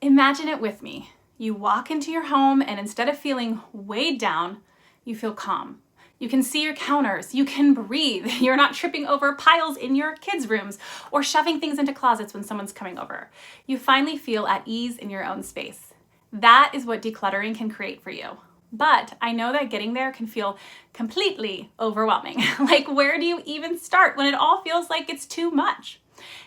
Imagine it with me. You walk into your home and instead of feeling weighed down, you feel calm. You can see your counters, you can breathe. You're not tripping over piles in your kids' rooms or shoving things into closets when someone's coming over. You finally feel at ease in your own space. That is what decluttering can create for you. But I know that getting there can feel completely overwhelming. Like, where do you even start when it all feels like it's too much?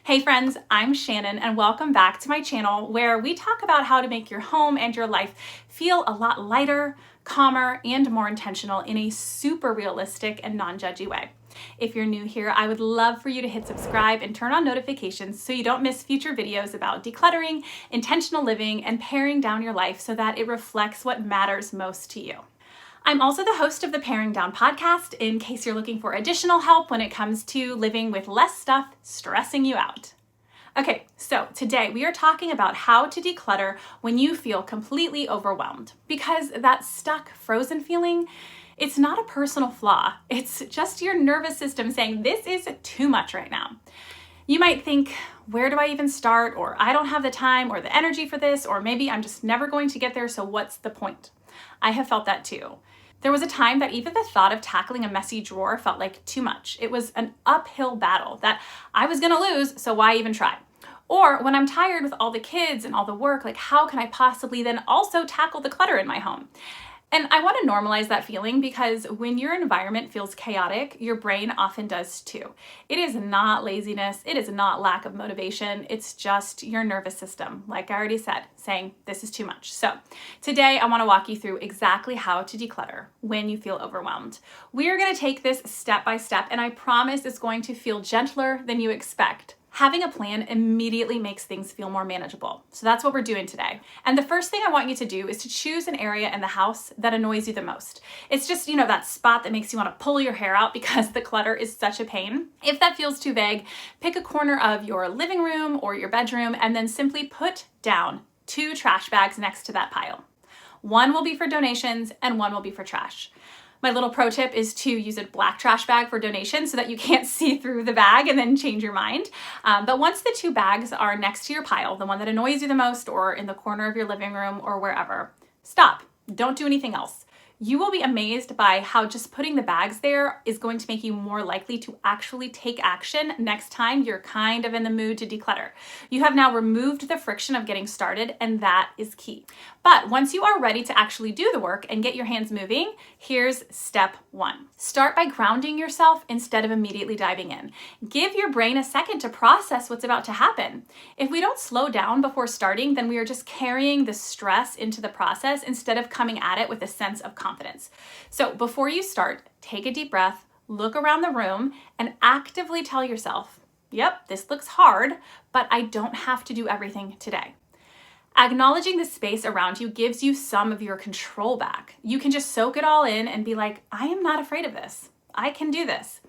Hey friends, I'm Shannon and welcome back to my channel where we talk about how to make your home and your life feel a lot lighter, calmer, and more intentional in a super realistic and non-judgy way. If you're new here, I would love for you to hit subscribe and turn on notifications so you don't miss future videos about decluttering, intentional living, and paring down your life so that it reflects what matters most to you. I'm also the host of the Paring Down podcast in case you're looking for additional help when it comes to living with less stuff stressing you out. Okay, so today we are talking about how to declutter when you feel completely overwhelmed, because that stuck, frozen feeling, it's not a personal flaw. It's just your nervous system saying, this is too much right now. You might think, where do I even start? Or I don't have the time or the energy for this, or maybe I'm just never going to get there, so what's the point? I have felt that too. There was a time that even the thought of tackling a messy drawer felt like too much. It was an uphill battle that I was gonna lose, so why even try? Or when I'm tired with all the kids and all the work, like how can I possibly then also tackle the clutter in my home? And I want to normalize that feeling because when your environment feels chaotic, your brain often does too. It is not laziness. It is not lack of motivation. It's just your nervous system, like I already said, saying this is too much. So today I want to walk you through exactly how to declutter when you feel overwhelmed. We are going to take this step by step, and I promise it's going to feel gentler than you expect. Having a plan immediately makes things feel more manageable. So that's what we're doing today. And the first thing I want you to do is to choose an area in the house that annoys you the most. It's just, that spot that makes you want to pull your hair out because the clutter is such a pain. If that feels too vague, pick a corner of your living room or your bedroom and then simply put down 2 trash bags next to that pile. One will be for donations and one will be for trash. My little pro tip is to use a black trash bag for donations so that you can't see through the bag and then change your mind. But once the 2 bags are next to your pile, the one that annoys you the most or in the corner of your living room or wherever, stop. Don't do anything else. You will be amazed by how just putting the bags there is going to make you more likely to actually take action next time you're kind of in the mood to declutter. You have now removed the friction of getting started, and that is key. But once you are ready to actually do the work and get your hands moving, here's step 1. Start by grounding yourself instead of immediately diving in. Give your brain a second to process what's about to happen. If we don't slow down before starting, then we are just carrying the stress into the process instead of coming at it with a sense of confidence. So before you start, take a deep breath, look around the room, and actively tell yourself, yep, this looks hard, but I don't have to do everything today. Acknowledging the space around you gives you some of your control back. You can just soak it all in and be like, I am not afraid of this. I can do this.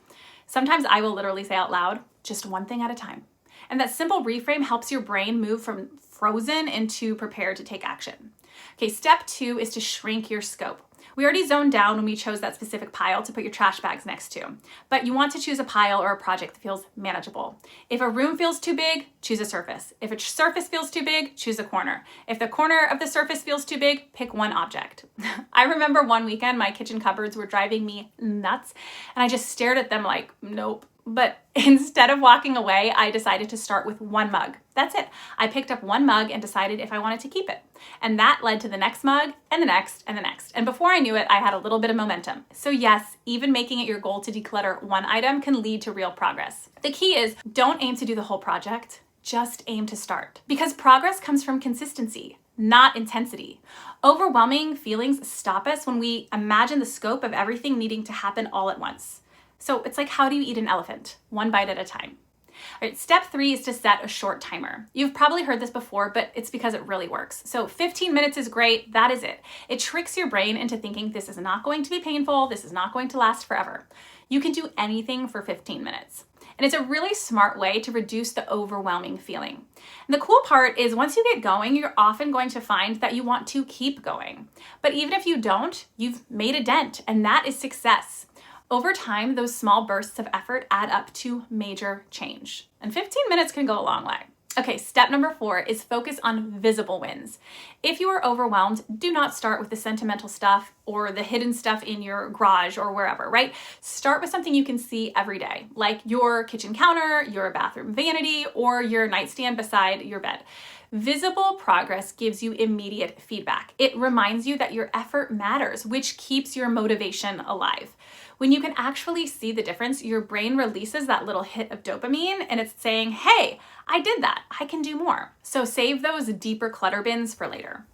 Sometimes I will literally say out loud, just one thing at a time. And that simple reframe helps your brain move from frozen into prepared to take action. Okay, step 2 is to shrink your scope. We already zoned down when we chose that specific pile to put your trash bags next to, but you want to choose a pile or a project that feels manageable. If a room feels too big, choose a surface. If a surface feels too big, choose a corner. If the corner of the surface feels too big, pick one object. I remember one weekend my kitchen cupboards were driving me nuts, and I just stared at them like, nope. But instead of walking away, I decided to start with 1 mug. That's it. I picked up 1 mug and decided if I wanted to keep it. And that led to the next mug and the next and the next. And before I knew it, I had a little bit of momentum. So yes, even making it your goal to declutter 1 item can lead to real progress. The key is don't aim to do the whole project, just aim to start. Because progress comes from consistency, not intensity. Overwhelming feelings stop us when we imagine the scope of everything needing to happen all at once. So it's like, how do you eat an elephant? 1 bite at a time. All right, step 3 is to set a short timer. You've probably heard this before, but it's because it really works. So 15 minutes is great. That is it. It tricks your brain into thinking this is not going to be painful. This is not going to last forever. You can do anything for 15 minutes. And it's a really smart way to reduce the overwhelming feeling. And the cool part is once you get going, you're often going to find that you want to keep going. But even if you don't, you've made a dent, and that is success. Over time, those small bursts of effort add up to major change. And 15 minutes can go a long way. Okay, step number 4 is focus on visible wins. If you are overwhelmed, do not start with the sentimental stuff or the hidden stuff in your garage or wherever, right? Start with something you can see every day, like your kitchen counter, your bathroom vanity, or your nightstand beside your bed. Visible progress gives you immediate feedback. It reminds you that your effort matters, which keeps your motivation alive. When you can actually see the difference, your brain releases that little hit of dopamine and it's saying, hey, I did that, I can do more. So save those deeper clutter bins for later.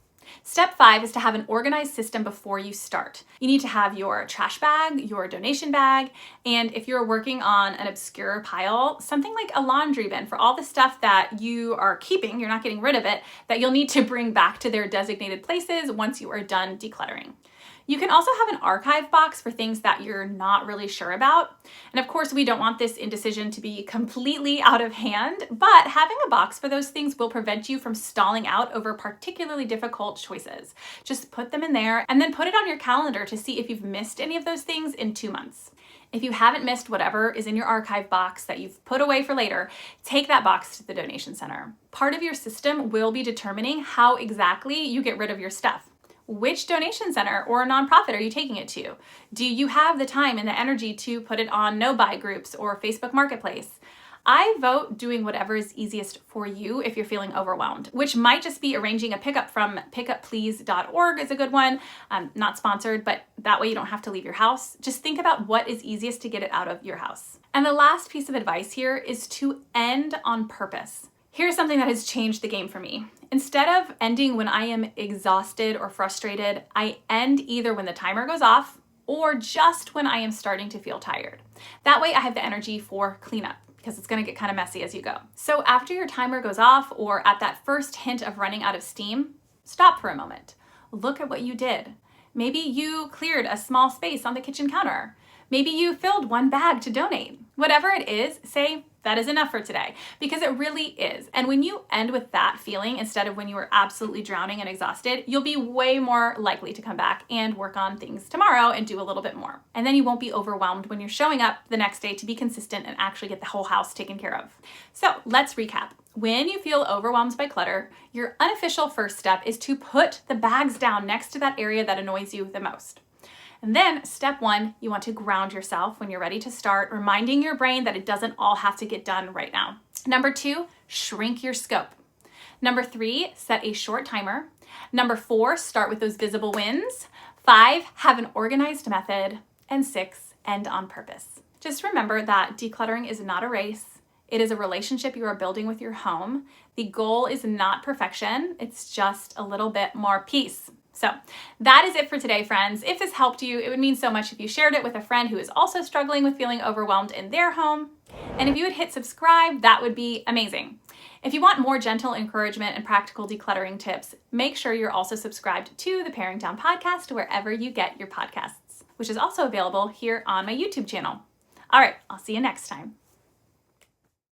Step 5 is to have an organized system before you start. You need to have your trash bag, your donation bag, and if you're working on an obscure pile, something like a laundry bin for all the stuff that you are keeping, you're not getting rid of it, that you'll need to bring back to their designated places once you are done decluttering. You can also have an archive box for things that you're not really sure about. And of course, we don't want this indecision to be completely out of hand, but having a box for those things will prevent you from stalling out over particularly difficult choices. Just put them in there and then put it on your calendar to see if you've missed any of those things in 2 months. If you haven't missed whatever is in your archive box that you've put away for later, take that box to the donation center. Part of your system will be determining how exactly you get rid of your stuff. Which donation center or nonprofit are you taking it to? Do you have the time and the energy to put it on no-buy groups or Facebook Marketplace? I vote doing whatever is easiest for you if you're feeling overwhelmed, which might just be arranging a pickup from pickupplease.org is a good one. Not sponsored, but that way you don't have to leave your house. Just think about what is easiest to get it out of your house. And the last piece of advice here is to end on purpose. Here's something that has changed the game for me. Instead of ending when I am exhausted or frustrated, I end either when the timer goes off or just when I am starting to feel tired. That way I have the energy for cleanup because it's going to get kind of messy as you go. So after your timer goes off or at that first hint of running out of steam, stop for a moment. Look at what you did. Maybe you cleared a small space on the kitchen counter. Maybe you filled one bag to donate. Whatever it is, say, that is enough for today, because it really is. And when you end with that feeling instead of when you were absolutely drowning and exhausted, you'll be way more likely to come back and work on things tomorrow and do a little bit more. And then you won't be overwhelmed when you're showing up the next day to be consistent and actually get the whole house taken care of. So let's recap. When you feel overwhelmed by clutter, your unofficial first step is to put the bags down next to that area that annoys you the most. And then step 1, you want to ground yourself when you're ready to start, reminding your brain that it doesn't all have to get done right now. Number 2, shrink your scope. Number 3, set a short timer. Number 4, start with those visible wins. 5, have an organized method. And 6, end on purpose. Just remember that decluttering is not a race. It is a relationship you are building with your home. The goal is not perfection. It's just a little bit more peace. So that is it for today, friends. If this helped you, it would mean so much if you shared it with a friend who is also struggling with feeling overwhelmed in their home. And if you would hit subscribe, that would be amazing. If you want more gentle encouragement and practical decluttering tips, make sure you're also subscribed to the Paring Down podcast wherever you get your podcasts, which is also available here on my YouTube channel. All right, I'll see you next time.